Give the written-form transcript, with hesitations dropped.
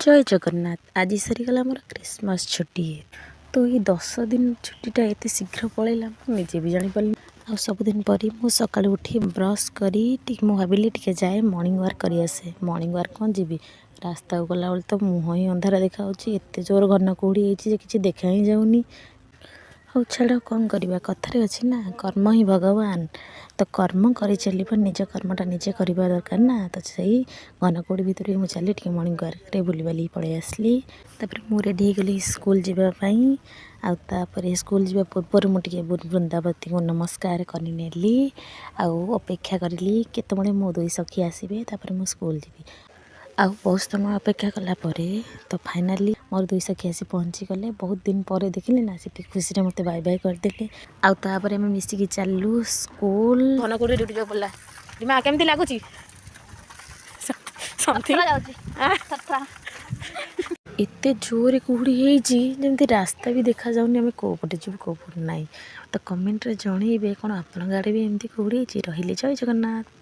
जय जगन्नाथ। आज सरीगला मोर क्रिसमस छुट्टी तो ये 10 दिन छुट्टीटा एत शीघ्र पलैला मुझे भी जापारि। आ सबुदिन परी मु सका उठी ब्रश करी भाविली टे जाए मॉर्निंग वॉक कर आसे। मॉर्निंग वॉक कौन जी रास्ता को गला तो मुँह ही अंधार देखा एत जोर घन कुहुड़ी कि देखा ही जाऊनी। हौ छाड़ कौन करवा कथार अच्छी ना कर्म ही भगवान। तो कर्म कर चल निज कर्मटा निजे करवा दरकार ना। तो सही घन कुहुड़ी भितर मुझे चली टे मॉर्निंग वॉक बुली बाली पलि आसली। तापर मु रेडी गली स्कूल जावाई। आउे स्कूल जा पूर्व मुझे वृंदावती को नमस्कार करनेली। अपेक्षा करी केतबे मो दुई सखी आसबे तापर मु स्कूल जी। आउ बहुत समय अपेक्षा कलापर तो फाइनाली मोर दुई सखी आसी पहुँची गले। बहुत दिन पर देखिले ना से खुशी मत बाय बाय करदे। आउे आम मिसिकी चलू स्कूल घन कुहुड़ी ड्यूटी पड़ा। माँ केमती लगुच एते जोरे कुहुड़ी जमी रास्ता भी देखा जाऊनी आम कौ पटे जीव कौ पटे ना। तो कमेंट रे जनइबे कौन आपण आड़े भी एमती कुहुड़ी रही। जय जगन्नाथ।